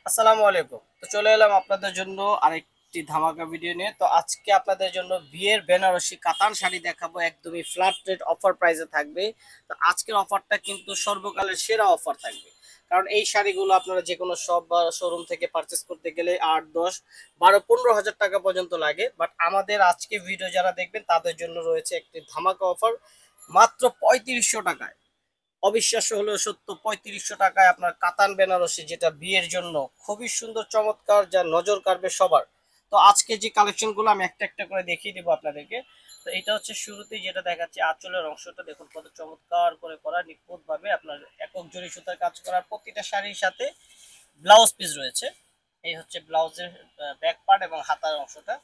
আসসালামু আলাইকুম। তো চলে এলাম আপনাদের জন্য আরেকটি ধামাকা ভিডিও নিয়ে। তো আজকে আপনাদের জন্য বিয়ের বেনারসি কাতান শাড়ি দেখাবো, একদমই ফ্ল্যাট রেট অফার প্রাইসে থাকবে। তো আজকের অফারটা কিন্তু সর্বকালের সেরা অফার থাকবে, কারণ এই শাড়িগুলো আপনারা যে কোনো শপ বা শোরুম থেকে পারচেস করতে গেলে 8, 10, 12, 15 হাজার টাকা পর্যন্ত লাগে। বাট আমাদের আজকে ভিডিও যারা দেখবেন তাদের জন্য রয়েছে একটি ধামাকা অফার, মাত্র 3500 টাকায়। অবিশ্বাস্য হলেও সত্য, 3500 টাকায় আপনার কাতান বেনারসি, যেটা বিয়ের জন্য খুবই সুন্দর চমৎকার, যা নজর কাড়বে সবার। তো আজকে যে কালেকশন গুলো আমি একটা একটা করে দেখিয়ে দিব আপনাদেরকে। তো এটা হচ্ছে শুরুতেই যেটা দেখাচ্ছি, আঁচলের অংশটা দেখুন কত চমৎকার করে করা, নিখুঁত ভাবে আপনার একক জরি সুতার কাজ করার প্রতিটা শাড়ির সাথে ব্লাউজ পিস রয়েছে। এই হচ্ছে ব্লাউজের ব্যাক পার্ট এবং হাতার অংশটা।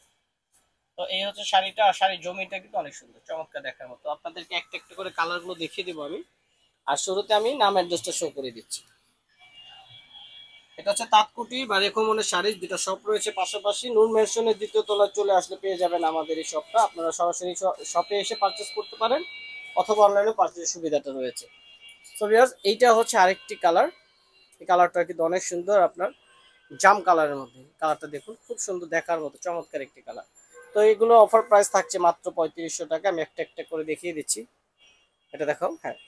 তো এই হচ্ছে শাড়িটা, আর শাড়ির জমিটা কিন্তু অনেক সুন্দর চমৎকার দেখার মতো। আপনাদেরকে একটা একটা করে কালার গুলো দেখিয়ে দিব আমি। আর শুরুতে আমি নাম অ্যাড্রেসটা শো করে দিচ্ছি। এটা হচ্ছে তাঁতকুটি বা রেখমনের শাড়ি, দুটো শপ রয়েছে পাশাপাশি। নূর মেনশনের দ্বিতীয় তলায় চলে আসলে পেয়ে যাবেন আমাদের এই শপটা। আপনারা সরাসরি শপে এসে পারচেস করতে পারেন, অথবা অনলাইনে পারচেসের সুবিধাটা রয়েছে। সো ভিউয়ার্স, এইটা হচ্ছে আরেকটি কালার। এই কালারটা কিন্তু অনেক সুন্দর, আপনার জাম কালারের মধ্যে। কালারটা দেখুন, খুব সুন্দর দেখার মতো চমৎকার একটি কালার। তো এগুলো অফার প্রাইস থাকছে মাত্র 3500 টাকা। আমি একটা একটা করে দেখিয়ে দিচ্ছি। এটা দেখাও, হ্যাঁ।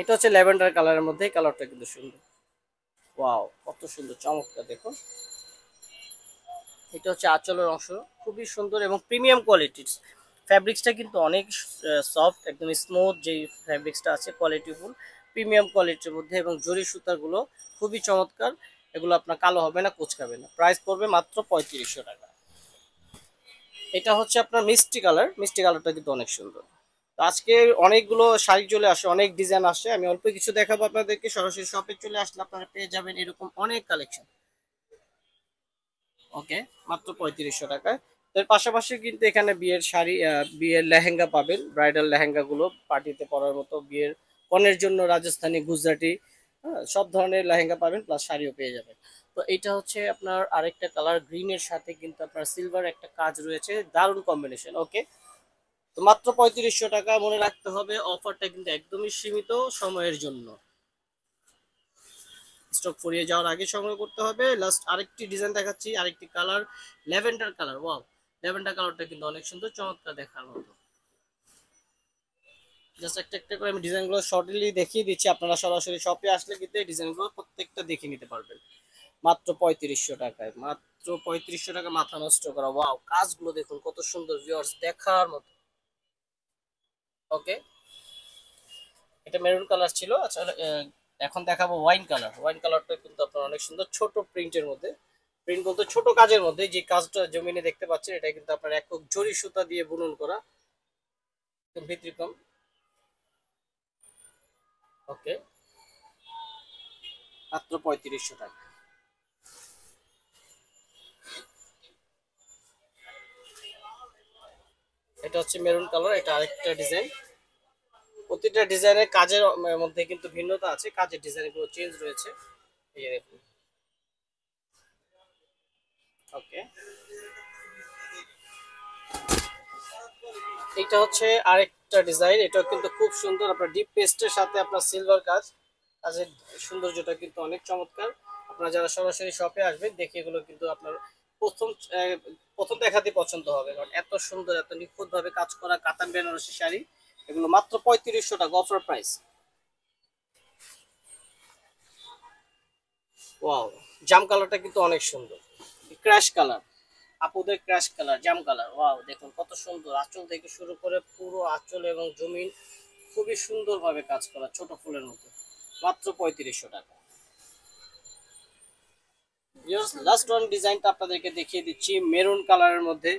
এটা হচ্ছে ল্যাভেন্ডার কালারের মধ্যে, এই কালারটা কিন্তু সুন্দর। ওয়াও, কত সুন্দর চমৎকার দেখুন। এটা হচ্ছে আঁচলের অংশ, খুবই সুন্দর এবং প্রিমিয়াম কোয়ালিটির। ফ্যাব্রিক্সটা কিন্তু অনেক সফট, একদম স্মুথ। যেই ফ্যাব্রিক্সটা আছে কোয়ালিটিফুল, প্রিমিয়াম কোয়ালিটির মধ্যে, এবং জরি সুতাগুলো খুবই চমৎকার। এগুলো আপনার কালো হবে না, কুচকাবে না। প্রাইস পড়বে মাত্র 3500 টাকা। এটা হচ্ছে আপনার মিষ্টি কালার, মিষ্টি কালারটা কিন্তু অনেক সুন্দর। তো আজকে অনেকগুলো শাড়ি চলে আসে, অনেক ডিজাইন আসে, আমি অল্প কিছু দেখাবো আপনাদেরকে। সরাসরি শপে চলে আসলে আপনারা পেয়ে যাবেন এরকম অনেক কালেকশন। ওকে, মাত্র 3500 টাকায়। এর পাশাপাশি কিন্তু এখানে বিয়ের শাড়ি, বিয়ের লেহেঙ্গা পাবেন। ব্রাইডাল লেহেঙ্গা গুলো পার্টিতে পরার মতো, বিয়ের কনের জন্য রাজস্থানি, গুজরাটি, হ্যাঁ, সব ধরনের লেহেঙ্গা পাবেন, প্লাস শাড়িও পেয়ে যাবেন। তো এটা হচ্ছে আপনার আরেকটা কালার, গ্রিনের সাথে কিন্তু আপনার সিলভার একটা কাজ রয়েছে, দারুণ কম্বিনেশন। ওকে, তো মাত্র 3500 টাকা। মনে রাখতে হবে অফারটা কিন্তু একদমই সীমিত সময়ের জন্য। স্টক ফুরিয়ে যাওয়ার আগে সংগ্রহ করতে হবে। লাস্ট আরেকটি ডিজাইন দেখাচ্ছি, আরেকটি colour, lavender colour. Wow, lavender কালারটা কিন্তু অনেক সুন্দর চমৎকার দেখার মতো। জাস্ট একটা একটা করে আমি ডিজাইনগুলো শর্টলি দেখিয়ে দিচ্ছি, আপনারা সরাসরি শপে আসলে কিন্তু এই ডিজাইনগুলো প্রত্যেকটা দেখে নিতে পারবেন মাত্র 3500 টাকায়। মাত্র 3500 টাকা, মাথা নষ্ট করা। ওয়াও, কাজগুলো দেখুন কত সুন্দর ভিউয়ার্স, দেখার মতো। ওকে, এটা মেরুন কালার ছিল। আচ্ছা, এখন দেখাবো ওয়াইন কালার। ওয়াইন কালারটা কিন্তু আপনার অনেক সুন্দর, ছোট প্রিন্টের মধ্যে। প্রিন্ট বলতে ছোট কাজের মধ্যে, যে কাজটা জমিনে দেখতে পাচ্ছেন এটা কিন্তু আপনার একক জরি সুতা দিয়ে বুনন করা, একদম ব্যতিক্রম। ওকে, মাত্র 3500 টাকা। এটা হচ্ছে মেরুন কালার, এটা আরেকটা ডিজাইন। প্রতিটা ডিজাইনের কাজের মধ্যে কিন্তু ভিন্নতা আছে, কাজের ডিজাইনগুলো চেঞ্জ রয়েছে। এই যে দেখুন। ওকে, এটা হচ্ছে আরেকটা ডিজাইন, এটাও কিন্তু খুব সুন্দর। আপনার ডিপ পেস্টের সাথে আপনার সিলভার কাজ, কাজের সৌন্দর্যটা কিন্তু অনেক চমৎকার। আপনারা যারা সরাসরি শপে আসবেন, দেখে এগুলো কিন্তু আপনার প্রথম প্রথম দেখাতে পছন্দ হবে, কারণ এত সুন্দর, এত নিখুঁত ভাবে কাজ করা কাতান বেনারসি শাড়ি। এগুলো মাত্র 3500 টাকা, অফার প্রাইস। ওয়াও, জাম কালারটা কিন্তু অনেক সুন্দর, ক্র্যাশ কালার, আপুদের ক্র্যাশ কালার, জাম কালার। ওয়াও, দেখুন কত সুন্দর। আঁচল থেকে শুরু করে পুরো আঁচল এবং জমিন খুবই সুন্দরভাবে কাজ করা, ছোট ফুলের মতো। মাত্র 3500 টাকা। লাস্ট ওয়ান ডিজাইনটা আপনাদেরকে দেখিয়ে দিচ্ছি, মেরুন কালারের মধ্যে।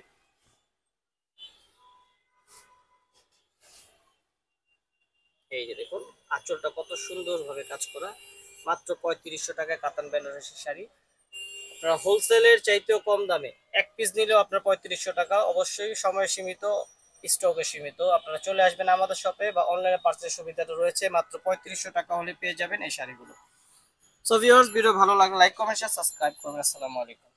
এই যে দেখুন, আঁচলটা কত সুন্দরভাবে কাজ করা। মাত্র 3500 টাকায় কাতান বেনারসি শাড়ি। আপনারা হোলসেলের চাইতেও কম দামে এক পিস নিলেও আপনার 3500 টাকা। অবশ্যই সময় সীমিত, স্টকে সীমিত। আপনারা চলে আসবেন আমাদের শপে, বা অনলাইনে পার্চেস সুবিধাটা রয়েছে। মাত্র 3500 টাকা হলে পেয়ে যাবেন এই শাড়িগুলো। সো ভিউয়ার্স, ভিডিও ভালো লাগলে লাইক, কমেন্ট, শেয়ার, সাবস্ক্রাইব করবেন। আসসালামু আলাইকুম।